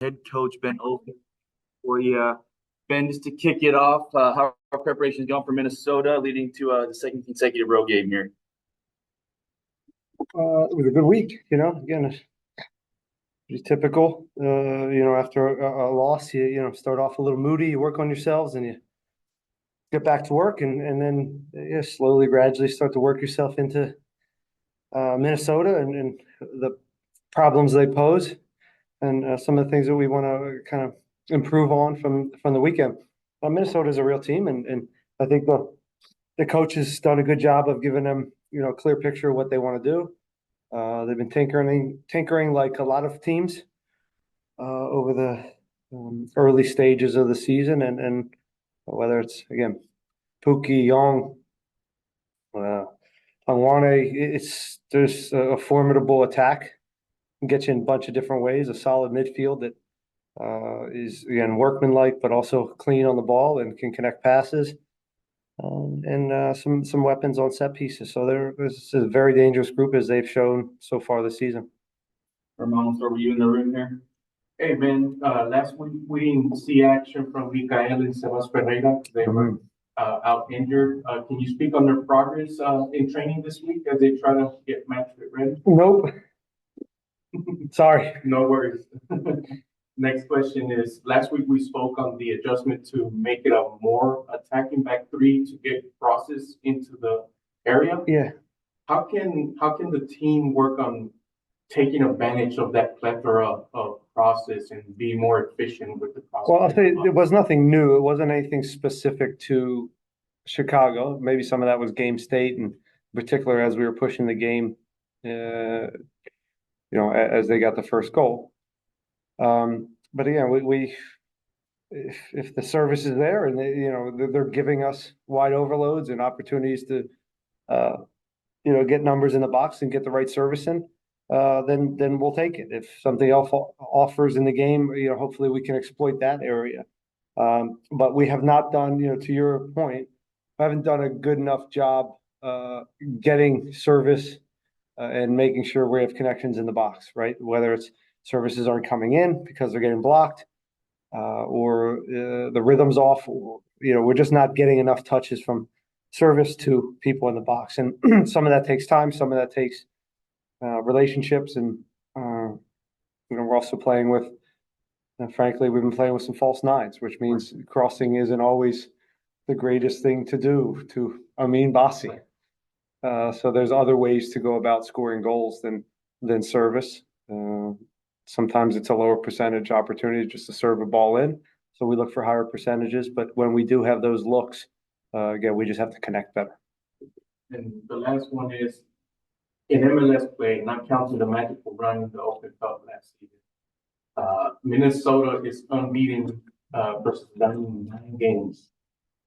Head coach Ben Olsen for you. Ben, just to kick it off, how are preparations going for Minnesota leading to the second consecutive road game here? It was a good week, again, it's pretty typical. After a loss, you start off a little moody, you work on yourselves and you get back to work and then slowly, gradually start to work yourself into Minnesota and the problems they pose and some of the things that we want to kind of improve on from the weekend. Minnesota is a real team and I think the coach has done a good job of giving them, a clear picture of what they want to do. They've been tinkering like a lot of teams over the early stages of the season, and whether it's again Pookie, Young, uh, Angwane, there's a formidable attack, can get you in a bunch of different ways. A solid midfield that is again workmanlike, but also clean on the ball and can connect passes. And some weapons on set pieces. So this is a very dangerous group as they've shown so far this season. Ramon, so were you in the room here? Hey, Ben, last week we didn't see action from Mikael and Sebas Pereira. They were out injured. Can you speak on their progress in training this week as they try to get match fit ready? Nope. Sorry. No worries. Next question is, last week we spoke on the adjustment to make it a more attacking back three to get crosses into the area. Yeah. How can the team work on taking advantage of that plethora of process and be more efficient with the process? Well, I'll say there was nothing new. It wasn't anything specific to Chicago. Maybe some of that was game state, and in particular as we were pushing the game, as they got the first goal. But again, we if the service is there and they're giving us wide overloads and opportunities to get numbers in the box and get the right service in, then we'll take it. If something else offers in the game, hopefully we can exploit that area. But we have not done, to your point, I haven't done a good enough job getting service and making sure we have connections in the box, right? Whether it's services aren't coming in because they're getting blocked, or the rhythm's off, or, we're just not getting enough touches from service to people in the box. And some of that takes time, some of that takes relationships, and we're also playing with, frankly, we've been playing with some false nines, which means crossing isn't always the greatest thing to do to Amin Bassi. So there's other ways to go about scoring goals than service. Sometimes it's a lower percentage opportunity just to serve a ball in. So we look for higher percentages, but when we do have those looks, again, we just have to connect better. And the last one is, in MLS play, not counting the magical run in the Open Cup last season, Minnesota is unbeaten versus Dynamo in 9 games.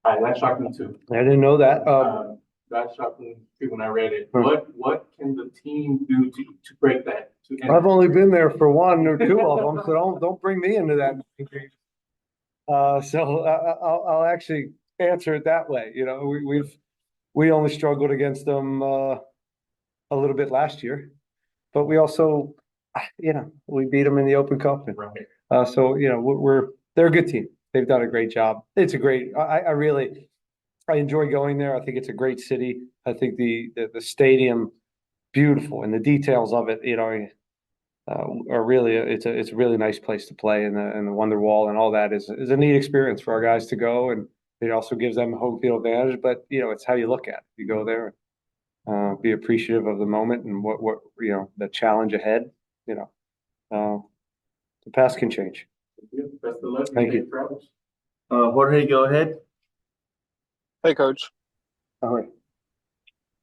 That shocked me too. I didn't know that. That shocked me too when I read it. What can the team do to break that? I've only been there for 1 or 2 of them, so don't bring me into that. So I'll actually answer it that way. We only struggled against them a little bit last year, but we also, we beat them in the Open Cup. Right. So they're a good team. They've done a great job. It's a great. I enjoy going there. I think it's a great city. I think the stadium, beautiful, and the details of it, are really it's a really nice place to play, and the Wonder Wall and all that is a neat experience for our guys to go, and it also gives them a home field advantage. But it's how you look at it. You go there, be appreciative of the moment and what the challenge ahead. The past can change. Best of luck. Thank you. Jorge, go ahead. Hey, Coach. All right.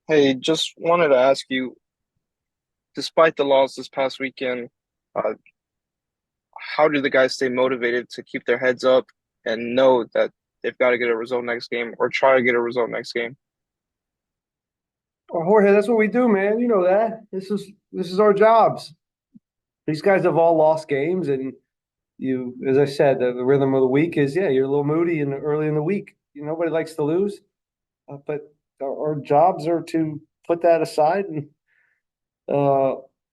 Hey, just wanted to ask you, despite the loss this past weekend, how do the guys stay motivated to keep their heads up and know that they've got to get a result next game or try to get a result next game? Well, Jorge, that's what we do, man. You know that. This is our jobs. These guys have all lost games, and as I said, the rhythm of the week is, you're a little moody early in the week. Nobody likes to lose, but our jobs are to put that aside and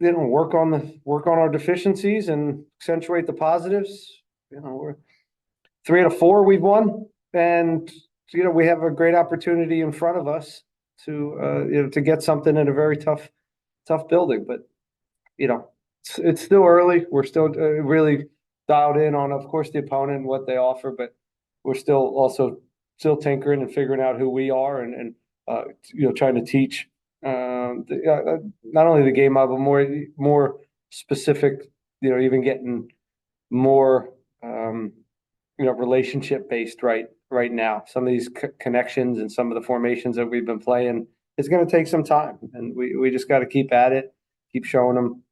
work on our deficiencies and accentuate the positives. We're 3 out of 4 we've won, and we have a great opportunity in front of us to get something in a very tough building. But it's still early. We're still really dialed in on, of course, the opponent and what they offer, but we're still tinkering and figuring out who we are and trying to teach not only the game but more specific, even getting more relationship based right now. Some of these connections and some of the formations that we've been playing, it's going to take some time, and we just got to keep at it, keep showing them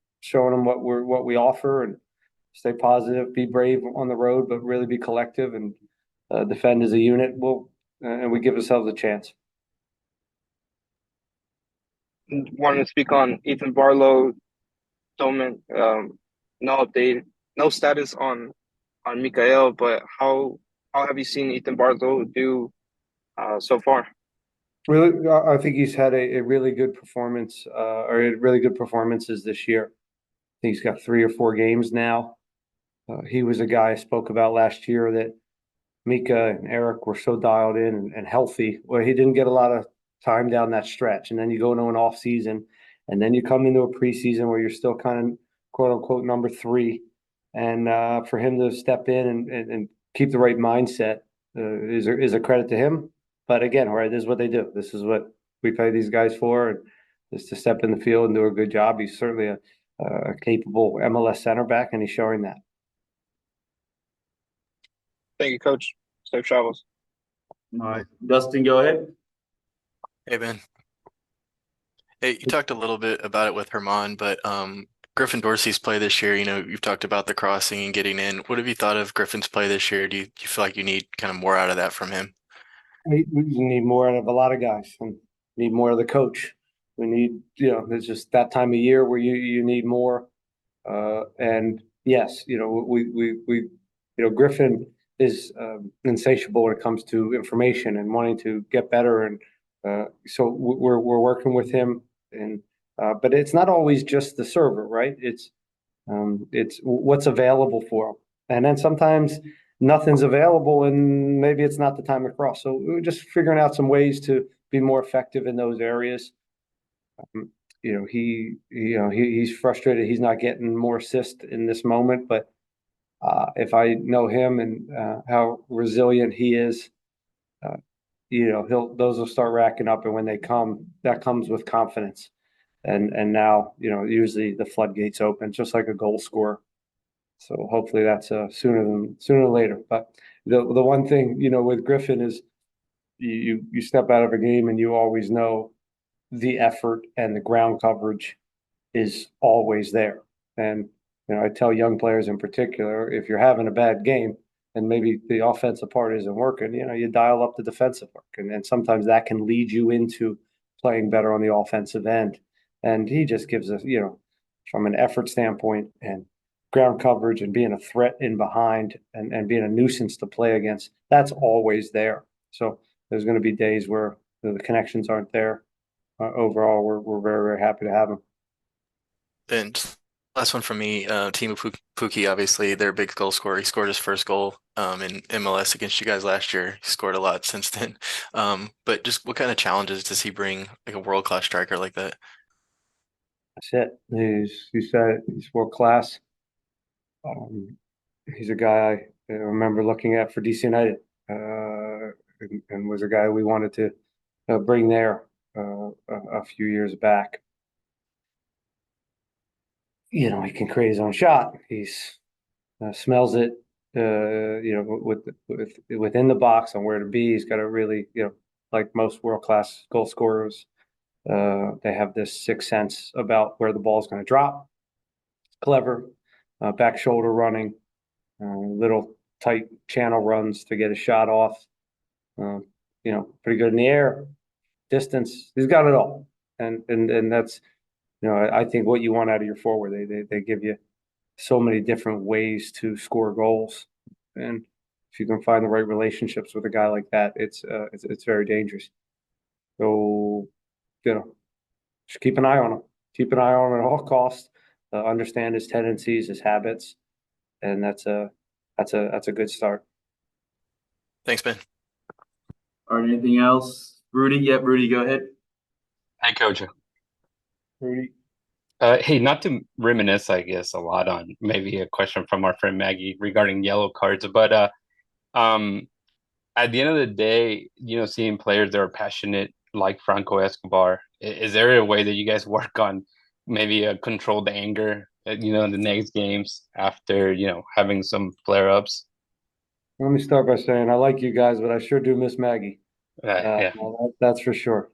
what we offer, and stay positive, be brave on the road, but really be collective and defend as a unit. And we give ourselves a chance. Wanted to speak on Ethan Barlow, Doman. No update, no status on Mikael, but how have you seen Ethan Barlow do so far? Really, I think he's had a really good performance, or really good performances this year. I think he's got 3 or 4 games now. He was a guy I spoke about last year that Mika and Eric were so dialed in and healthy. Well, he didn't get a lot of time down that stretch, and then you go into an off season, and then you come into a preseason where you're still kind of quote unquote number 3, and for him to step in and keep the right mindset is a credit to him. But again, right, this is what they do. This is what we pay these guys for, and just to step in the field and do a good job. He's certainly a capable MLS center back, and he's showing that. Thank you, Coach. Safe travels. All right, Dustin, go ahead. Hey, Ben. Hey, you talked a little bit about it with Herman, but Griffin Dorsey's play this year, you've talked about the crossing and getting in. What have you thought of Griffin's play this year? Do you feel like you need kind of more out of that from him? We need more out of a lot of guys, and need more of the coach. We need, it's just that time of year where you need more. And yes, Griffin is insatiable when it comes to information and wanting to get better, and so we're working with him. And but it's not always just the server, right? It's what's available for him, and then sometimes nothing's available, and maybe it's not the time to cross. So we're just figuring out some ways to be more effective in those areas. He's frustrated he's not getting more assist in this moment, but if I know him and how resilient he is, those will start racking up, and when they come, that comes with confidence. And now, usually the floodgates open, just like a goal scorer. So hopefully that's sooner than later. But the one thing, with Griffin is you step out of a game and you always know the effort and the ground coverage is always there. And I tell young players in particular, if you're having a bad game and maybe the offensive part isn't working, you dial up the defensive work, and sometimes that can lead you into playing better on the offensive end. And he just gives us, from an effort standpoint and ground coverage and being a threat in behind and being a nuisance to play against, that's always there. So there's going to be days where the connections aren't there. Overall, we're very, very happy to have him. And last one from me, Team Pukki, obviously, they're a big goal scorer. He scored his first goal in MLS against you guys last year. He scored a lot since then. But just what kind of challenges does he bring, like a world-class striker like that? That's it. He's world class. He's a guy I remember looking at for DC United, and was a guy we wanted to bring there a few years back. He can create his own shot. He's smells it, within the box on where to be. He's got a really, like most world class goal scorers, they have this sixth sense about where the ball is going to drop. Clever, back shoulder running, little tight channel runs to get a shot off. Pretty good in the air, distance. He's got it all, and that's, I think what you want out of your forward. They give you so many different ways to score goals, and if you can find the right relationships with a guy like that, it's very dangerous. So, just keep an eye on him. Keep an eye on him at all costs. understand his tendencies, his habits, and that's a good start. Thanks, Ben. All right, anything else? Rudy? Yep, Rudy, go ahead. Hi, Coach. Rudy. Hey, not to reminisce, I guess, a lot on maybe a question from our friend Maggie regarding yellow cards, but um, at the end of the day, seeing players that are passionate like Franco Escobar, is there a way that you guys work on maybe a controlled anger, in the next games after, having some flare-ups? Let me start by saying I like you guys, but I sure do miss Maggie. Yeah. That's for sure.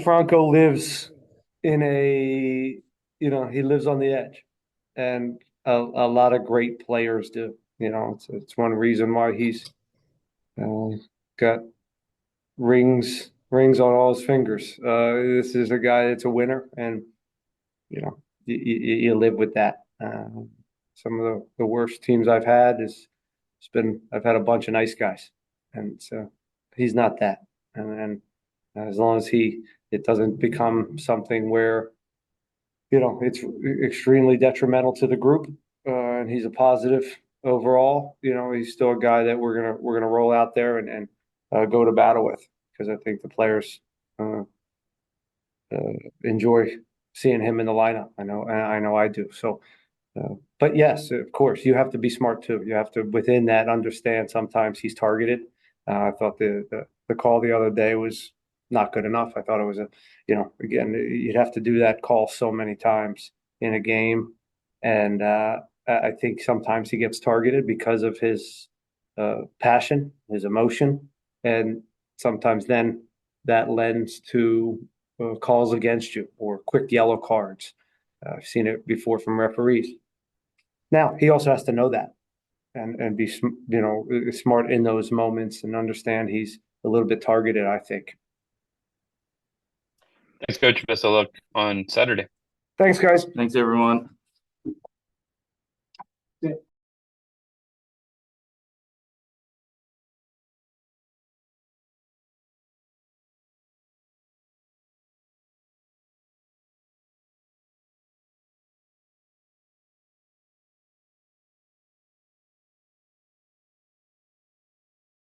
Franco lives in he lives on the edge, and a lot of great players do. It's one reason why he's got rings on all his fingers. This is a guy that's a winner, and you live with that. Some of the worst teams I've had I've had a bunch of nice guys, and so he's not that. And as long as it doesn't become something where it's extremely detrimental to the group, and he's a positive overall. He's still a guy that we're gonna roll out there and go to battle with, because I think the players enjoy seeing him in the lineup. I know I do. So, but yes, of course, you have to be smart too. You have to, within that, understand sometimes he's targeted. I thought the call the other day was not good enough. I thought it was again, you'd have to do that call so many times in a game. And I think sometimes he gets targeted because of his passion, his emotion. And sometimes then that lends to calls against you or quick yellow cards. I've seen it before from referees. Now, he also has to know that and be, smart in those moments and understand he's a little bit targeted, I think. Thanks, Coach. Best of luck on Saturday. Thanks, guys. Thanks, everyone.